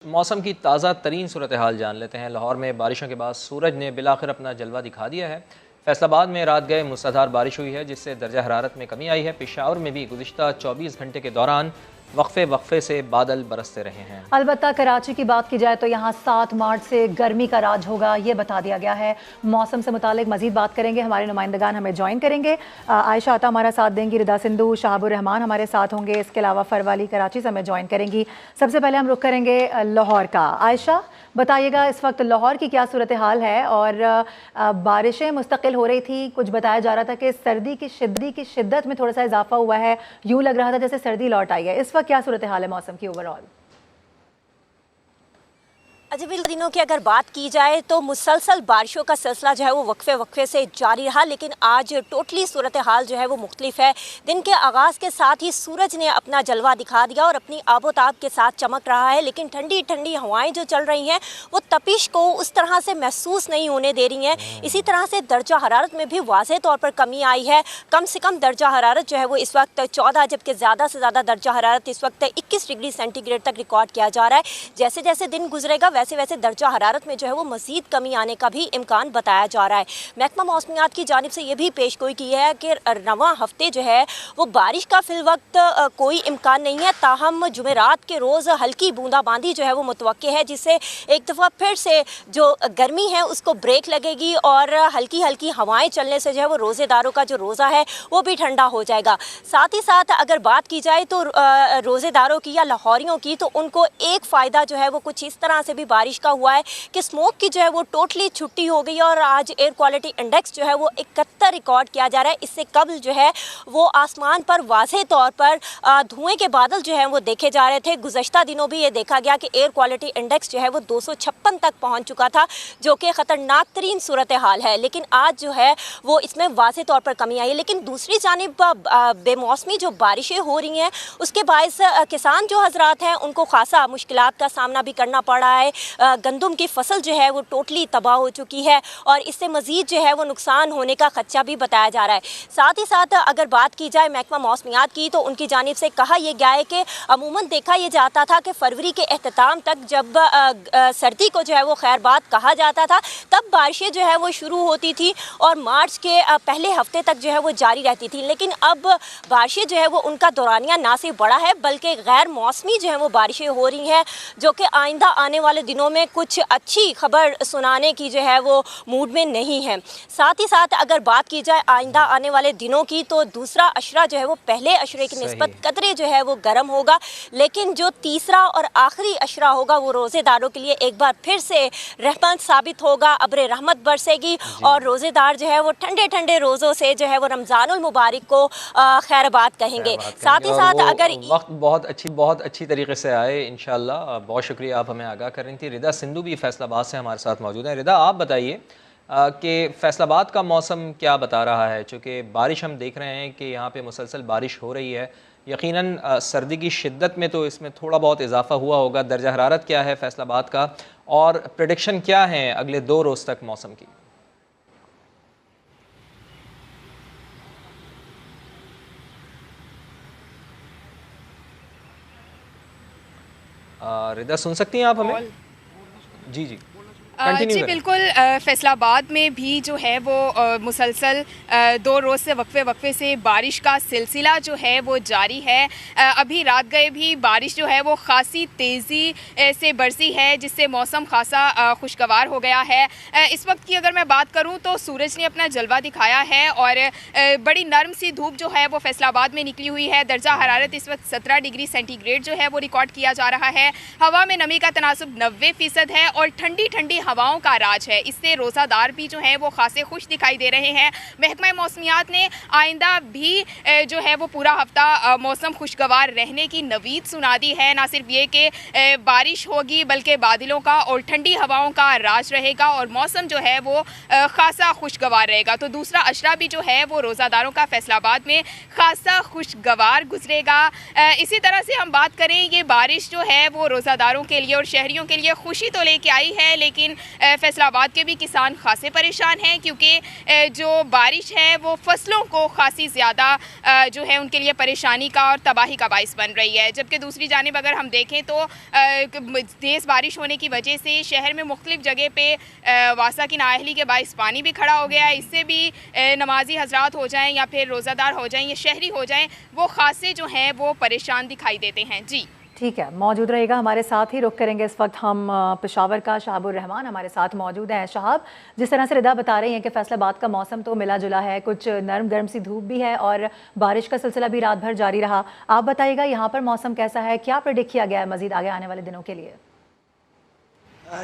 मौसम की ताज़ा तरीन सूरत हाल जान लेते हैं। लाहौर में बारिशों के बाद सूरज ने बिलाखिर अपना जलवा दिखा दिया है। फैसलाबाद में रात गए मूसलाधार बारिश हुई है, जिससे दर्जा हरारत में कमी आई है। पेशावर में भी गुज़िश्ता 24 घंटे के दौरान वक्फे से बादल बरसते रहे हैं। अलबत्ता कराची की बात की जाए तो यहाँ 7 मार्च से गर्मी का राज होगा, ये बता दिया गया है। मौसम से मुतालिक मजीद बात करेंगे, हमारे नुमाइंदगान हमें ज्वाइन करेंगे। आयशा आता हमारा साथ देंगी, रिदा सिंधु, शाहबुर रहमान हमारे साथ होंगे, इसके अलावा फरवाली कराची से हमें ज्वाइन करेंगी। सबसे पहले हम रुख करेंगे लाहौर का। आयशा बताइएगा, इस वक्त लाहौर की क्या सूरत हाल है? और बारिशें मुस्तकिल हो रही थी, कुछ बताया जा रहा था कि सर्दी की शिद्दत में थोड़ा सा इजाफा हुआ है, यूँ लग रहा था जैसे सर्दी लौट आई है। इस वक्त क्या सूरत हाल है मौसम की ओवरऑल? अजबिल दिनों की अगर बात की जाए तो मुसलसल बारिशों का सिलसिला जो है वो वक्फे से जारी रहा, लेकिन आज टोटली सूरत हाल जो है वो मुख्तलिफ है। दिन के आगाज़ के साथ ही सूरज ने अपना जलवा दिखा दिया और अपनी आबोताब के साथ चमक रहा है, लेकिन ठंडी ठंडी हवाएं जो चल रही हैं वो तपिश को उस तरह से महसूस नहीं होने दे रही हैं। इसी तरह से दर्जा हरारत में भी वाज़ेह तौर पर कमी आई है। कम से कम दर्जा हरारत जो है वो इस वक्त 14, जबकि ज़्यादा से ज़्यादा दर्जा हरारत इस वक्त 21 डिग्री सेंटीग्रेड तक रिकॉर्ड किया जा रहा है। जैसे जैसे दिन गुजरेगा वैसे दर्जा हरारत में जो है वो मज़ीद कमी आने का भी इम्कान बताया जा रहा है। महकमा मौसमियात की जानिब से ये भी पेशगोई की है कि रवां हफ्ते जो है वो बारिश का फिल वक्त कोई इम्कान नहीं है, ताहम जुमेरात के रोज़ हल्की बूंदाबांदी जो है वो मुतवक्के है, जिससे एक दफ़ा फिर से जो गर्मी है उसको ब्रेक लगेगी और हल्की हल्की हवाएँ चलने से जो है वो रोज़ेदारों का जो रोज़ा है वो भी ठंडा हो जाएगा। साथ ही साथ अगर बात की जाए तो रोज़ेदारों की या लाहौरियों की, तो उनको एक फ़ायदा जो है वो कुछ इस तरह से भी बारिश का हुआ है कि स्मोक की जो है वो टोटली छुट्टी हो गई और आज एयर क्वालिटी इंडेक्स जो है वो 71 रिकॉर्ड किया जा रहा है। इससे कबल जो है वो आसमान पर वाज़ेह तौर पर धुएं के बादल जो है वो देखे जा रहे थे। गुज़श्ता दिनों भी ये देखा गया कि एयर क्वालिटी इंडेक्स जो है वो 256 तक पहुंच चुका था, जो कि ख़तरनाक तरीन सूरत हाल है। लेकिन आज जो है वो इसमें वाज़ेह तौर पर कमी आई है। लेकिन दूसरी जानिब बेमौसमी जो बारिशें हो रही हैं उसके बायस किसान जो हजरात हैं उनको खासा मुश्किलात का सामना भी करना पड़ रहा है। गंदम की फसल जो है वो टोटली तबाह हो चुकी है और इससे मज़ीद जो है वो नुकसान होने का खदशा भी बताया जा रहा है। साथ ही साथ अगर बात की जाए महकमा मौसमियात की, तो उनकी जानिब से कहा यह गया है कि अमूमन देखा यह जाता था कि फरवरी के अख्ताम तक जब सर्दी को जो है वो खैरबाद कहा जाता था, तब बारिशें जो है वो शुरू होती थी और मार्च के पहले हफ्ते तक जो है वो जारी रहती थी। लेकिन अब बारिशें जो है वो उनका दौरानिया ना सिर्फ बढ़ा है बल्कि गैर मौसमी जो है वो बारिशें हो रही हैं, जो कि आइंदा आने वाले दिनों में कुछ अच्छी खबर सुनाने की जो है वो मूड में नहीं है। साथ ही साथ अगर बात की जाए आइंदा आने वाले दिनों की, तो दूसरा अशरा जो है वो पहले अशरे की निस्बत कदरे जो है वो गर्म होगा, लेकिन जो तीसरा और आखिरी अशरा होगा वो रोज़ेदारों के लिए एक बार फिर से रहमत साबित होगा। अब्र रहमत बरसेगी और रोज़ेदार जो है वो ठंडे ठंडे रोज़ों से जो है वो रमज़ानुल मुबारक को खैरबाद कहेंगे। साथ ही साथ अगर वक्त बहुत अच्छी तरीके से आए इंशाअल्लाह। बहुत शुक्रिया, आप हमें आगाह कर रही थी। रिदा सिंधु भी फैसलाबाद से हमारे साथ मौजूद हैं। रिदा, आप बताइए कि फैसलाबाद का मौसम क्या बता रहा है? चूँकि बारिश हम देख रहे हैं कि यहाँ पे मुसलसल बारिश हो रही है, यकीनन सर्दी की शिद्दत में तो इसमें थोड़ा बहुत इजाफा हुआ होगा। दर्जा हरारत क्या है फैसलाबाद का और प्रेडिक्शन क्या है अगले 2 रोज़ तक मौसम की? रिदा, सुन सकती हैं आप हमें? जी जी बिल्कुल। फैसलाबाद में भी जो है वो मुसलसल 2 रोज़ से वक्फे से बारिश का सिलसिला जो है वो जारी है। अभी रात गए भी बारिश जो है वो ख़ासी तेज़ी से बरसी है, जिससे मौसम खासा खुशगवार हो गया है। इस वक्त की अगर मैं बात करूं तो सूरज ने अपना जलवा दिखाया है और बड़ी नरम सी धूप जो है वो फैसलाबाद में निकली हुई है। दर्जा हरारत इस वक्त 17 डिग्री सेंटीग्रेड जो है वो रिकॉर्ड किया जा रहा है। हवा में नमी का तनासुब 90% है और ठंडी ठंडी हवाओं का राज है। इससे रोज़ादार भी जो हैं वो खासे खुश दिखाई दे रहे हैं। महकमा मौसमियात ने आइंदा भी जो है वो पूरा हफ्ता मौसम खुशगवार रहने की नवीद सुना दी है। ना सिर्फ ये कि बारिश होगी बल्कि बादलों का और ठंडी हवाओं का राज रहेगा और मौसम जो है वो खासा खुशगवार रहेगा। तो दूसरा अशरा भी जो है वो रोज़ादारों का फैसलाबाद में खासा खुशगवार गुजरेगा। इसी तरह से हम बात करें, ये बारिश जो है वो रोज़ादारों के लिए और शहरियों के लिए खुशी तो लेके आई है, लेकिन फैसलाबाद के भी किसान खासे परेशान हैं, क्योंकि जो बारिश है वो फसलों को खासी ज़्यादा जो है उनके लिए परेशानी का और तबाही का बाइस बन रही है। जबकि दूसरी जानिब अगर हम देखें तो तेज़ बारिश होने की वजह से शहर में मुख्तलिफ जगह पे वासा की नाअहली के बाइस पानी भी खड़ा हो गया है। इससे भी नमाजी हजरात हो जाएं या फिर रोज़ादार हो जाएं या शहरी हो जाएं, वो खासे जो हैं वो परेशान दिखाई देते हैं। जी ठीक है, मौजूद रहेगा हमारे साथ ही। रुख करेंगे इस वक्त हम पेशावर का। शहाबुर रहमान हमारे साथ मौजूद हैं। शहाब, जिस तरह से रिदा बता रही हैं कि फैसलाबाद का मौसम तो मिला जुला है, कुछ नरम गर्म सी धूप भी है और बारिश का सिलसिला भी रात भर जारी रहा। आप बताइएगा यहाँ पर मौसम कैसा है, क्या प्रेडिक्ट किया गया है मजीद आगे आने वाले दिनों के लिए?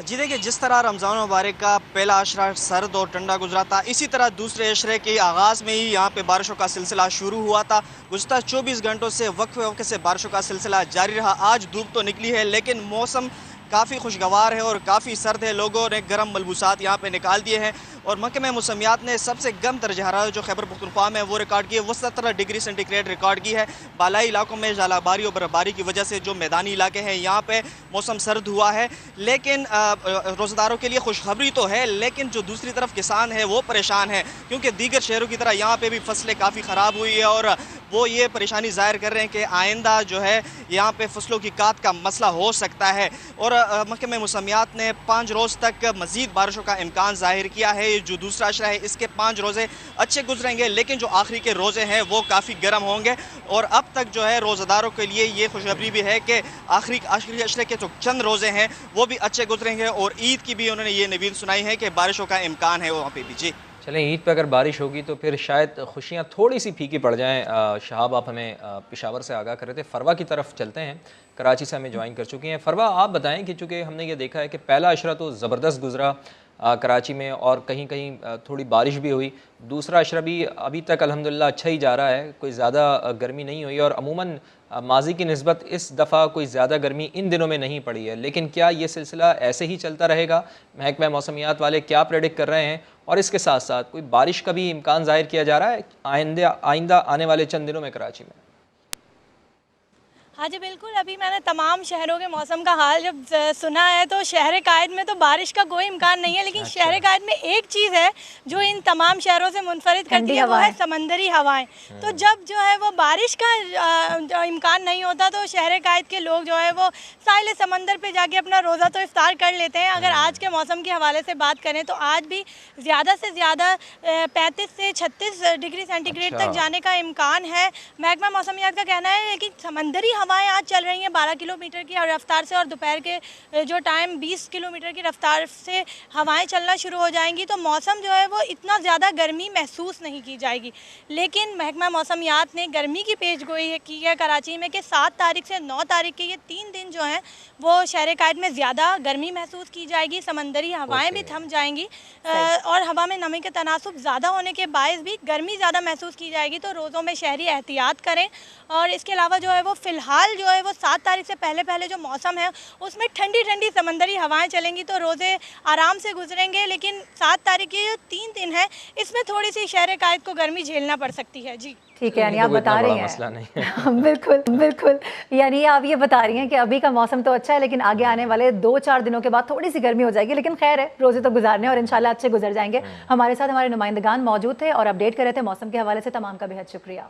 जी देखिए, जिस तरह रमज़ान मुबारक का पहला अशरा सर्द और ठंडा गुजरा था, इसी तरह दूसरे अशरे के आगाज़ में ही यहाँ पे बारिशों का सिलसिला शुरू हुआ था। गुज़श्ता 24 घंटों से वक्फे से बारिशों का सिलसिला जारी रहा। आज धूप तो निकली है लेकिन मौसम काफ़ी खुशगवार है और काफ़ी सर्द है। लोगों ने गर्म मलबूसात यहाँ पे निकाल दिए हैं और महकमे मौसमियात ने सबसे कम दर्जा हरारत जो खैबर पख्तूनख्वा में वो रिकॉर्ड की है, वो 17 डिग्री सेंटीग्रेड रिकॉर्ड की है। बालाई इलाकों में जालाबारी और बर्फबारी की वजह से जो मैदानी इलाके हैं यहाँ पे मौसम सर्द हुआ है। लेकिन रोज़ेदारों के लिए खुशखबरी तो है, लेकिन जो दूसरी तरफ किसान है वो परेशान है, क्योंकि दीगर शहरों की तरह यहाँ पर भी फसलें काफ़ी ख़राब हुई है और वो ये परेशानी जाहिर कर रहे हैं कि आइंदा जो है यहाँ पे फसलों की काट का मसला हो सकता है। और महकमे मौसमियात ने 5 रोज़ तक मज़ीद बारिशों का इम्कान जाहिर किया है। जो दूसरा अशरा है इसके 5 रोज़े अच्छे गुजरेंगे, लेकिन जो आखिरी के रोज़े हैं वो काफ़ी गर्म होंगे। और अब तक जो है रोज़ेदारों के लिए ये खुशखबरी भी है कि आखिरी अशरे के जो चंद रोज़े हैं वो भी अच्छे गुजरेंगे और ईद की भी उन्होंने ये नवीद सुनाई है कि बारिशों का इम्कान है वहाँ पर भी। जी चलें, ईद पे अगर बारिश होगी तो फिर शायद खुशियाँ थोड़ी सी फीकी पड़ जाएं। शहाब, आप हमें पेशावर से आगाह कर रहे थे। फरवा की तरफ चलते हैं, कराची से हमें ज्वाइन कर चुकी हैं। फरवा, आप बताएं कि चूँकि हमने ये देखा है कि पहला अशरा तो ज़बरदस्त गुजरा कराची में और कहीं कहीं थोड़ी बारिश भी हुई। दूसरा अशरा भी अभी तक अल्हम्दुलिल्लाह अच्छा ही जा रहा है, कोई ज़्यादा गर्मी नहीं हुई और अमूमन माजी की निस्बत इस दफ़ा कोई ज़्यादा गर्मी इन दिनों में नहीं पड़ी है। लेकिन क्या ये सिलसिला ऐसे ही चलता रहेगा? महकमा मौसमियात वाले क्या प्रेडिक्ट कर रहे हैं? और इसके साथ साथ कोई बारिश का भी इम्कान ज़ाहिर किया जा रहा है आइंदा आने वाले चंद दिनों में कराची में? हाँ जी बिल्कुल, अभी मैंने तमाम शहरों के मौसम का हाल जब सुना है तो शहर कायद में तो बारिश का कोई इम्कान नहीं है, लेकिन शहर कायद में एक चीज़ है जो इन तमाम शहरों से मुनफरिद करती है, वो है समंदरी हवाएं। तो जब जो है वो बारिश का इम्कान नहीं होता तो शहर कायद के लोग जो है वो साहिल समंदर पे जाके अपना रोज़ा तो इफ्तार कर लेते हैं। अगर आज के मौसम के हवाले से बात करें तो आज भी ज़्यादा से ज़्यादा 35 से 36 डिग्री सेंटीग्रेड तक जाने का इम्कान है। महकमा मौसमियात का कहना है कि समंदरी हवाएं आज चल रही हैं 12 किलोमीटर की रफ्तार से और दोपहर के जो टाइम 20 किलोमीटर की रफ्तार से हवाएं चलना शुरू हो जाएंगी, तो मौसम जो है वो इतना ज़्यादा गर्मी महसूस नहीं की जाएगी। लेकिन महकमा मौसमियात ने गर्मी की पेशगोई की है कराची में कि 7 तारीख से 9 तारीख के ये 3 दिन जो हैं वो शहर कायद में ज़्यादा गर्मी महसूस की जाएगी, समंदरी हवाएँ भी थम जाएंगी और हवा में नमी के तनासुब ज़्यादा होने के बायस भी गर्मी ज़्यादा महसूस की जाएगी। तो रोज़ों में शहरी एहतियात करें। और इसके अलावा जो है वो फ़िलहाल जो है वो 7 तारीख से पहले जो मौसम है उसमें ठंडी ठंडी समंदरी हवाएं चलेंगी, तो रोज़े आराम से गुजरेंगे। लेकिन 7 तारीख के जो 3 दिन है इसमें थोड़ी सी शहर कायद को गर्मी झेलना पड़ सकती है। जी ठीक है, यानी आप बता रही हैं बिल्कुल बिल्कुल, यानी आप ये बता रही हैं कि अभी का मौसम तो अच्छा है लेकिन आगे आने वाले 2-4 दिनों के बाद थोड़ी सी गर्मी हो जाएगी, लेकिन खैर है, रोज़े तो गुजारने और इंशाल्लाह अच्छे गुजर जाएंगे। हमारे साथ हमारे नुमाइंदगान मौजूद थे और अपडेट कर रहे थे मौसम के हवाले से। तमाम का बेहद शुक्रिया।